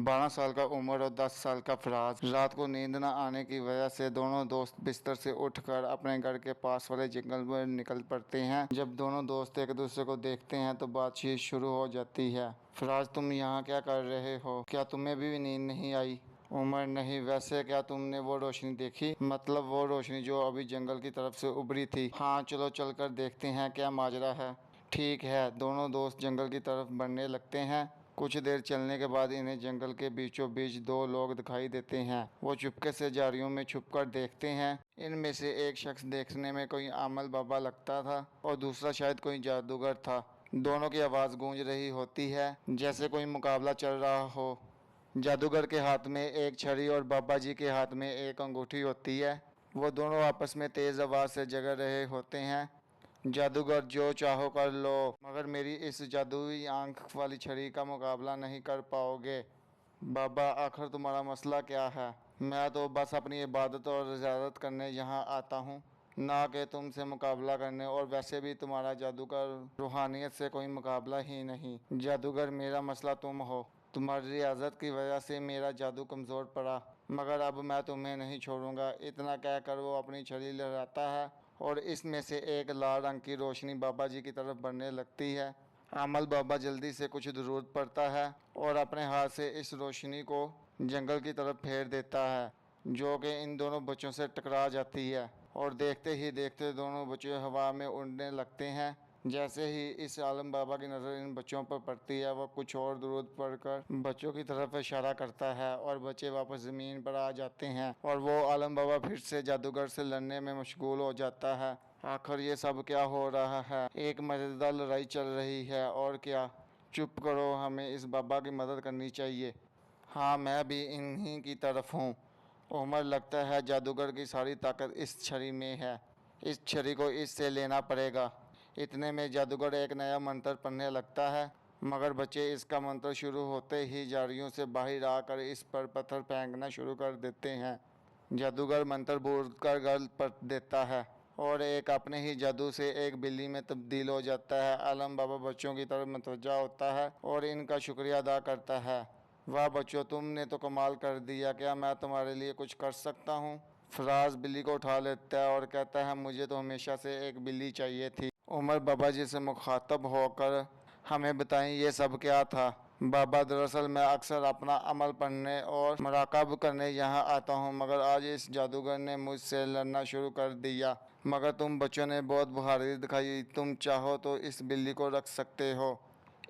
12 साल का उमर और 10 साल का फराज। रात को नींद न आने की वजह से दोनों दोस्त बिस्तर से उठकर अपने घर के पास वाले जंगल में निकल पड़ते हैं। जब दोनों दोस्त एक दूसरे को देखते हैं तो बातचीत शुरू हो जाती है। फराज, तुम यहाँ क्या कर रहे हो? क्या तुम्हें भी नींद नहीं आई? उमर, नहीं, वैसे क्या तुमने वो रोशनी देखी? मतलब वो रोशनी जो अभी जंगल की तरफ से उभरी थी। हाँ, चलो चलकर देखते हैं क्या माजरा है। ठीक है। दोनों दोस्त जंगल की तरफ बढ़ने लगते हैं। कुछ देर चलने के बाद इन्हें जंगल के बीचों बीच दो लोग दिखाई देते हैं। वो चुपके से झाड़ियों में छुपकर देखते हैं। इनमें से एक शख्स देखने में कोई आमल बाबा लगता था और दूसरा शायद कोई जादूगर था। दोनों की आवाज़ गूंज रही होती है, जैसे कोई मुकाबला चल रहा हो। जादूगर के हाथ में एक छड़ी और बाबा जी के हाथ में एक अंगूठी होती है। वो दोनों आपस में तेज़ आवाज़ से झगड़ रहे होते हैं। जादूगर, जो चाहो कर लो, मगर मेरी इस जादुई आंख वाली छड़ी का मुकाबला नहीं कर पाओगे। बाबा, आखिर तुम्हारा मसला क्या है? मैं तो बस अपनी इबादत और रियाजत करने यहाँ आता हूँ, ना कि तुमसे मुकाबला करने, और वैसे भी तुम्हारा जादूगर रूहानियत से कोई मुकाबला ही नहीं। जादूगर, मेरा मसला तुम हो। तुम्हारी रियाजत की वजह से मेरा जादू कमज़ोर पड़ा, मगर अब मैं तुम्हें नहीं छोड़ूंगा। इतना कहकर वो अपनी छड़ी लहराता है और इसमें से एक लाल रंग की रोशनी बाबा जी की तरफ बढ़ने लगती है। अमल बाबा जल्दी से कुछ जरूरत पड़ता है और अपने हाथ से इस रोशनी को जंगल की तरफ फेर देता है, जो कि इन दोनों बच्चों से टकरा जाती है और देखते ही देखते दोनों बच्चे हवा में उड़ने लगते हैं। जैसे ही इस आलम बाबा की नज़र इन बच्चों पर पड़ती है, वह कुछ और दूर पड़कर बच्चों की तरफ इशारा करता है और बच्चे वापस ज़मीन पर आ जाते हैं और वो आलम बाबा फिर से जादूगर से लड़ने में मशगूल हो जाता है। आखिर ये सब क्या हो रहा है? एक मज़ेदार लड़ाई चल रही है और क्या। चुप करो, हमें इस बाबा की मदद करनी चाहिए। हाँ, मैं भी इन्हीं की तरफ हूँ। उमर, लगता है जादूगर की सारी ताकत इस छड़ी में है। इस छड़ी को इससे लेना पड़ेगा। इतने में जादूगर एक नया मंत्र पढ़ने लगता है, मगर बच्चे इसका मंत्र शुरू होते ही झाड़ियों से बाहर आकर इस पर पत्थर फेंकना शुरू कर देते हैं। जादूगर मंत्र बोलकर गल पट देता है और एक अपने ही जादू से एक बिल्ली में तब्दील हो जाता है। आलम बाबा बच्चों की तरफ मुतवज्जा होता है और इनका शुक्रिया अदा करता है। वाह बच्चों, तुमने तो कमाल कर दिया। क्या मैं तुम्हारे लिए कुछ कर सकता हूँ? फराज बिल्ली को उठा लेता है और कहता है, मुझे तो हमेशा से एक बिल्ली चाहिए थी। उमर बाबा जी से मुखातब होकर, हमें बताएं ये सब क्या था? बाबा, दरअसल मैं अक्सर अपना अमल पढ़ने और मराकब करने यहाँ आता हूँ, मगर आज इस जादूगर ने मुझसे लड़ना शुरू कर दिया। मगर तुम बच्चों ने बहुत बहादुरी दिखाई। तुम चाहो तो इस बिल्ली को रख सकते हो।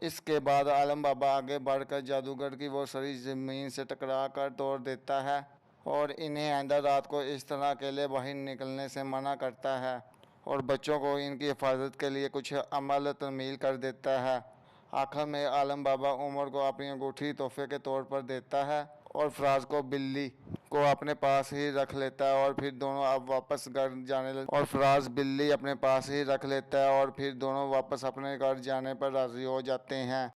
इसके बाद आलम बाबा आगे बढ़कर जादूगर की वो सरी ज़मीन से टकरा कर तोड़ देता है और इन्हें आइंदा रात को इस तरह अकेले बाहर निकलने से मना करता है और बच्चों को इनकी हिफाजत के लिए कुछ अमल तमील कर देता है। आखिर में आलम बाबा उमर को अपनी अंगूठी तोहफे के तौर पर देता है और फराज को बिल्ली को अपने पास ही रख लेता है और फिर दोनों अब वापस घर जाने लगे और फराज बिल्ली अपने पास ही रख लेता है और फिर दोनों वापस अपने घर जाने पर राज़ी हो जाते हैं।